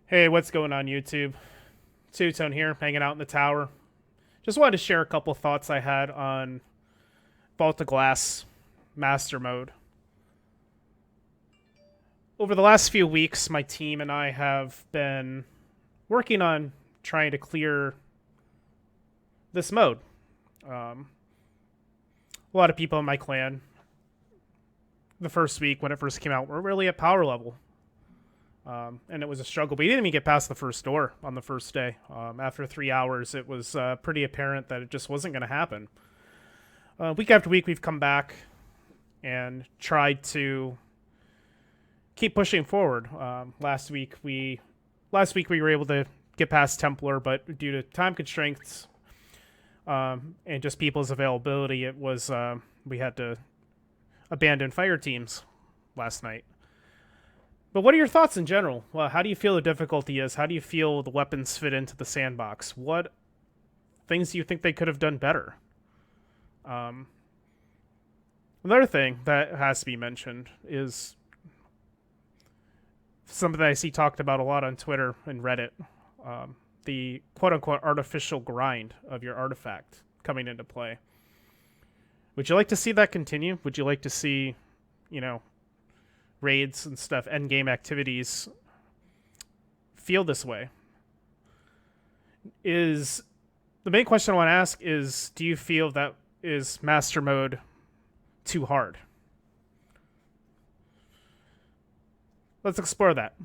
Hey, what's going on YouTube? Two-Tone here, hanging out in the tower. Just wanted to share a couple thoughts I had on Vault of Glass Master Mode. Over the last few weeks, my team and I have been working on trying to clear this mode. A lot of people in my clan, the first week when it first came out, were really at power level. And it was a struggle. We didn't even get past the first door on the first day. After 3 hours, it was pretty apparent that it just wasn't going to happen. Week after week, we've come back and tried to keep pushing forward. Last week we were able to get past Templar, but due to time constraints and just people's availability, it was we had to abandon fire teams last night. But what are your thoughts in general? Well, how do you feel the difficulty is? How do you feel the weapons fit into the sandbox? What things do you think they could have done better? Another thing that has to be mentioned is something that I see talked about a lot on Twitter and Reddit. The quote-unquote artificial grind of your artifact coming into play. Would you like to see that continue? Would you like to see, raids and stuff, endgame activities feel this way? Is the main question I want to ask is, do you feel that is master mode too hard? Let's explore that.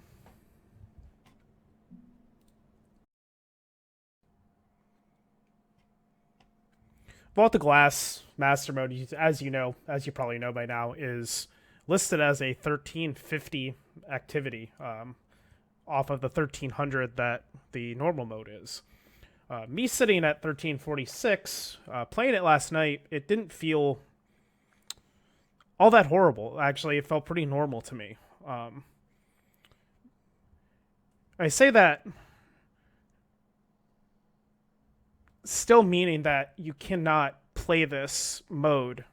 Vault of Glass master mode, as you probably know by now, is listed as a 1350 activity off of the 1300 that the normal mode is. Me sitting at 1346, playing it last night, it didn't feel all that horrible. Actually, it felt pretty normal to me. I say that still meaning that you cannot play this mode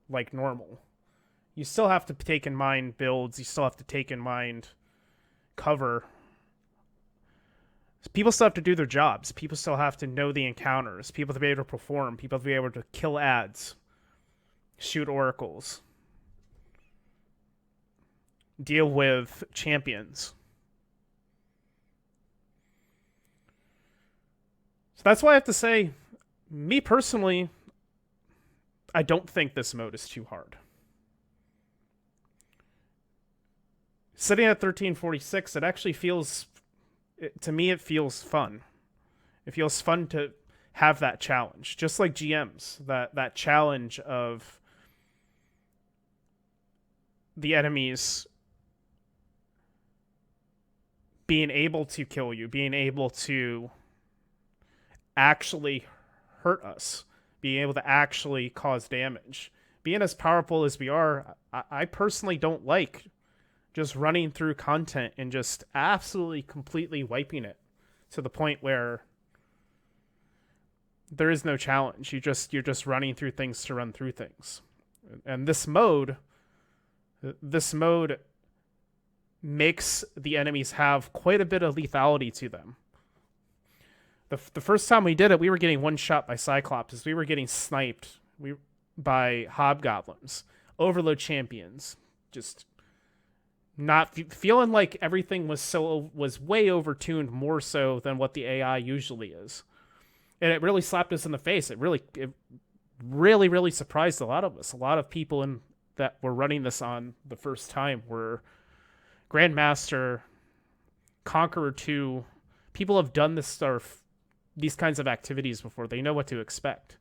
like normal. You still have to take in mind builds. You still have to take in mind cover. People still have to do their jobs. People still have to know the encounters. People to be able to perform. People to be able to kill ads, shoot oracles, deal with champions. So that's why I have to say, me personally, I don't think this mode is too hard. Sitting at 1346, it actually feels, to me, it feels fun. It feels fun to have that challenge, just like GMs, that challenge of the enemies being able to kill you, being able to actually hurt us, being able to actually cause damage. Being as powerful as we are, I personally don't like just running through content and just absolutely completely wiping it to the point where there is no challenge. You're just running through things to run through things. And this mode makes the enemies have quite a bit of lethality to them. The first time we did it, we were getting one shot by Cyclops. We were getting sniped by hobgoblins, overload champions, just not feeling like everything was way overtuned, more so than what the AI usually is. And it really slapped us in the face. It really surprised a lot of us. A lot of people that were running this on the first time were Grandmaster, Conqueror 2. People have done this stuff, these kinds of activities before. They know what to expect.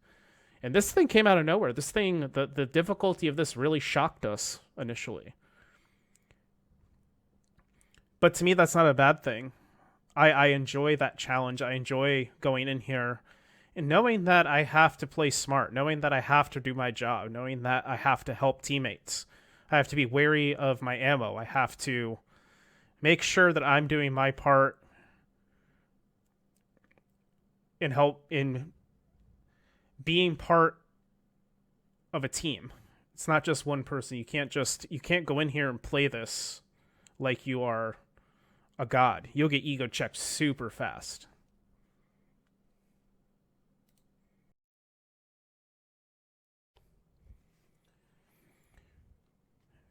And this thing came out of nowhere. This thing, the difficulty of this really shocked us initially. But to me, that's not a bad thing. I enjoy that challenge. I enjoy going in here and knowing that I have to play smart, knowing that I have to do my job, knowing that I have to help teammates. I have to be wary of my ammo. I have to make sure that I'm doing my part in being part of a team. It's not just one person. You can't go in here and play this like you are a god. You'll get ego checked super fast.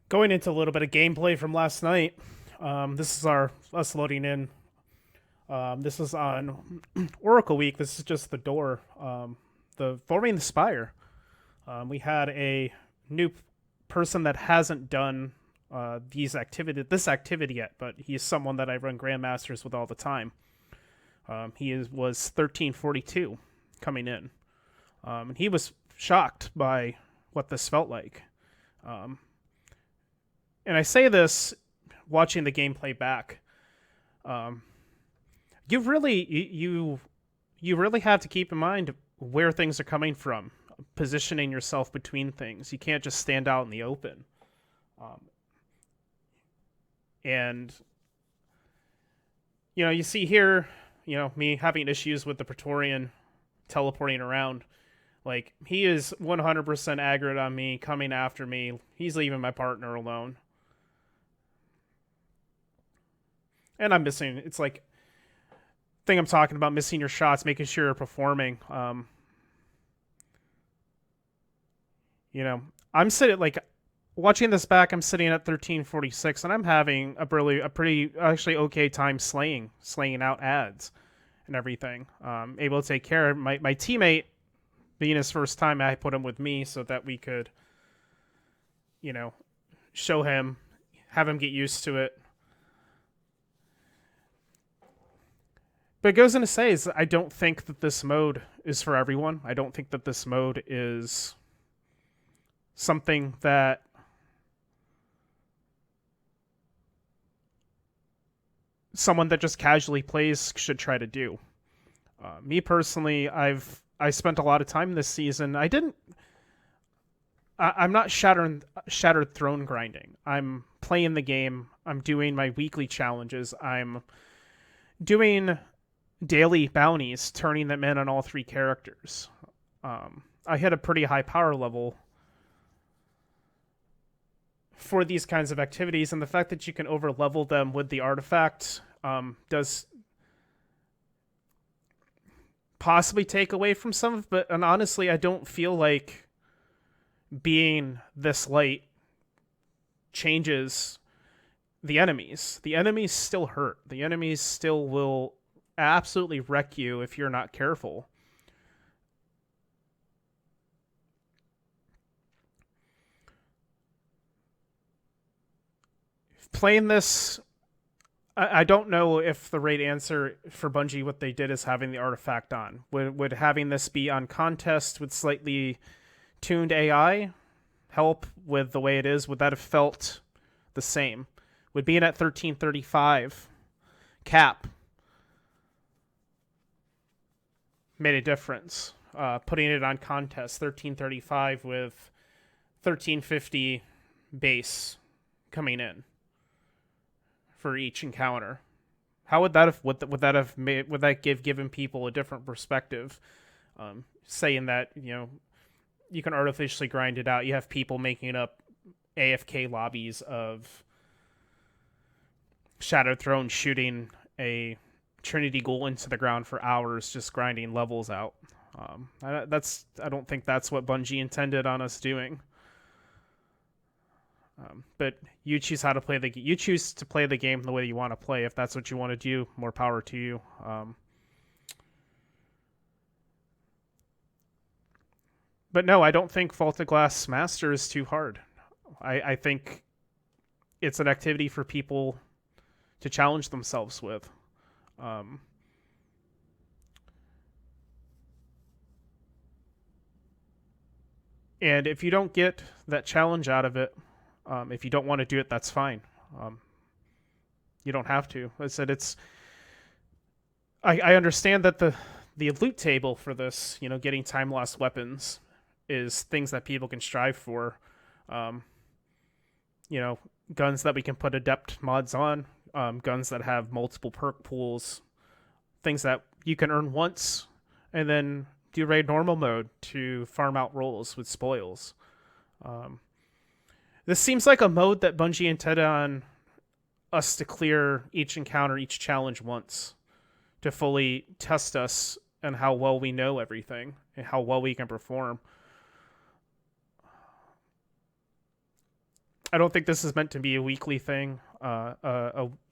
Going into a little bit of gameplay from last night. This is us loading in. This is on Oracle Week. This is just the door. The forming the spire. We had a new person that hasn't done this activity yet, but he's someone that I run Grandmasters with all the time. Was 1342 coming in. And he was shocked by what this felt like. And I say this watching the gameplay back. You really have to keep in mind where things are coming from, positioning yourself between things. You can't just stand out in the open. And you see here, me having issues with the Praetorian teleporting around. Like, he is 100% aggroed on me, coming after me. He's leaving my partner alone. And I'm missing, it's like, thing I'm talking about, missing your shots, making sure you're performing. I'm sitting, like, watching this back, I'm sitting at 1346, and I'm having a pretty actually okay time slaying out ads and everything. Able to take care of my teammate, being his first time, I put him with me so that we could, show him, have him get used to it. But it goes into say is I don't think that this mode is for everyone. I don't think that this mode is something that someone that just casually plays should try to do. Me personally, I spent a lot of time this season. I'm not shattered throne grinding. I'm playing the game. I'm doing my weekly challenges. I'm doing daily bounties, turning them in on all three characters. I hit a pretty high power level for these kinds of activities, and the fact that you can over level them with the artifact does possibly take away from some of it, and honestly, I don't feel like being this light changes the enemies. The enemies still hurt. The enemies still will absolutely wreck you if you're not careful. Playing this, I don't know if the right answer for Bungie, what they did is having the artifact on. Would having this be on contest with slightly tuned AI help with the way it is? Would that have felt the same? Would being at 1335 cap made a difference? Putting it on contest 1335 with 1350 base coming in for each encounter. How would that have would that given people a different perspective? Saying that you can artificially grind it out. You have people making up AFK lobbies of Shattered Throne shooting a Trinity Ghoul into the ground for hours, just grinding levels out. I don't think that's what Bungie intended on us doing. But you choose how to play you choose to play the game the way you want to play. If that's what you want to do, more power to you. But no, I don't think Vaulted Glass Master is too hard. I think it's an activity for people to challenge themselves with. And if you don't get that challenge out of it, if you don't want to do it, that's fine. You don't have to. I said I understand that the loot table for this, getting time lost weapons, is things that people can strive for. Guns that we can put adept mods on, guns that have multiple perk pools, things that you can earn once, and then do raid normal mode to farm out rolls with spoils. This seems like a mode that Bungie intended on us to clear each encounter, each challenge once to fully test us and how well we know everything and how well we can perform. I don't think this is meant to be a weekly thing.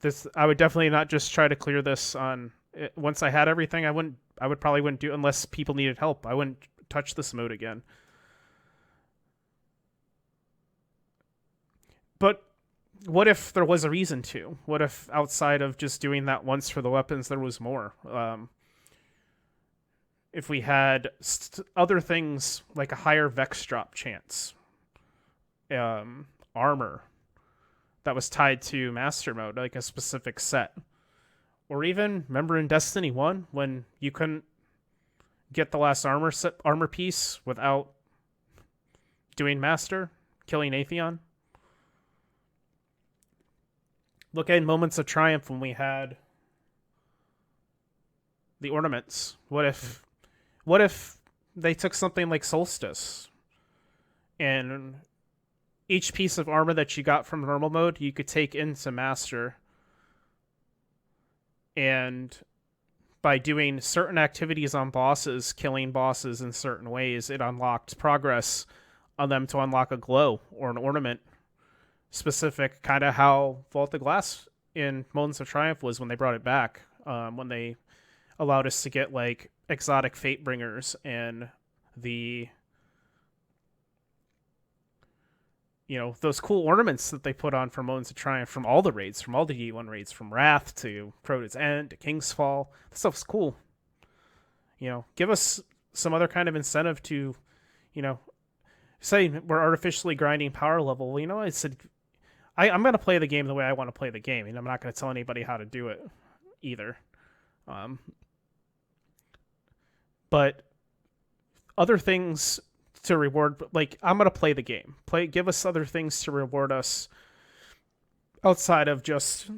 This I would definitely not just try to clear this on once I had everything. I would probably wouldn't do it unless people needed help. I wouldn't touch this mode again. But what if there was a reason to? What if outside of just doing that once for the weapons, there was more? If we had other things like a higher Vex drop chance, armor that was tied to Master Mode, like a specific set. Or even, remember in Destiny 1 when you couldn't get the last armor piece without doing Master, killing Atheon? Look at Moments of Triumph when we had the ornaments. What if they took something like Solstice and each piece of armor that you got from normal mode you could take into Master, and by doing certain activities on bosses, killing bosses in certain ways, it unlocked progress on them to unlock a glow or an ornament specific, kind of how Vault of Glass in Moments of Triumph was when they brought it back, when they allowed us to get like exotic fate bringers and the those cool ornaments that they put on for Moments of Triumph from all the raids, from all the E1 raids, from Wrath to Proto's End to King's Fall. That stuff's cool. Give us some other kind of incentive to, say we're artificially grinding power level. I said, I'm going to play the game the way I want to play the game, and I'm not going to tell anybody how to do it either. But other things to reward, like, I'm going to play the game. Give us other things to reward us outside of just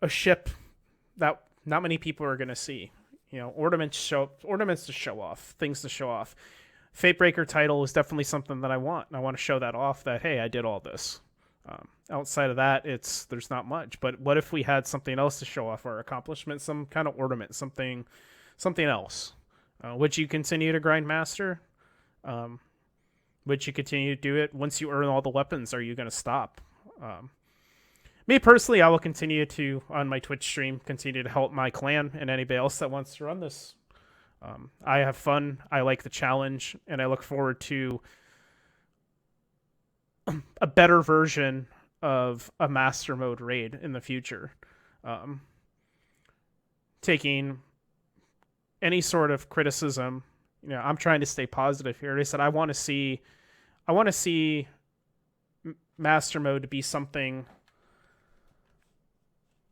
a ship that not many people are going to see. Ornaments to show off, things to show off. Fatebreaker title is definitely something that I want, and I want to show that off that, hey, I did all this. Outside of that, there's not much. But what if we had something else to show off our accomplishment, some kind of ornament, something else? Would you continue to grind Master? Would you continue to do it once you earn all the weapons? Are you going to stop? Me personally, I will continue to, on my Twitch stream, continue to help my clan and anybody else that wants to run this. I have fun. I like the challenge, and I look forward to a better version of a Master Mode raid in the future. Taking any sort of criticism, I'm trying to stay positive here. I said I want to see Master Mode to be something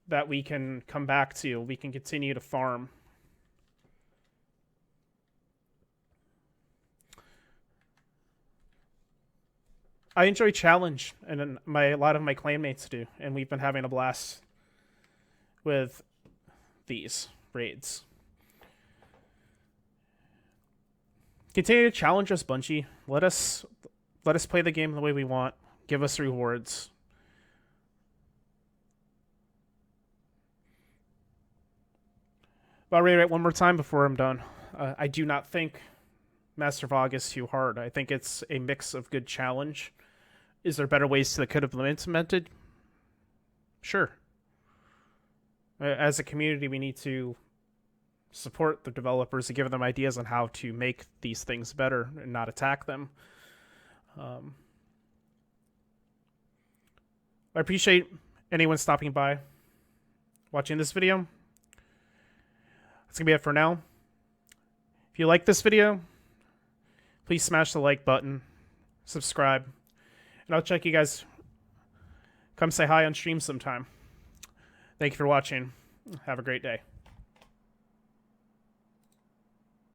that we can come back to. We can continue to farm. I enjoy challenge, and a lot of my clanmates do, and we've been having a blast with these raids. Continue to challenge us, Bungie. Let us play the game the way we want. Give us rewards. I'll reiterate one more time before I'm done. I do not think Master VOG is too hard. I think it's a mix of good challenge. Is there better ways that could have been implemented? Sure. As a community, we need to support the developers and give them ideas on how to make these things better and not attack them. I appreciate anyone stopping by, watching this video. That's going to be it for now. If you like this video, please smash the like button, subscribe, and I'll check you guys. Come say hi on stream sometime. Thank you for watching. Have a great day.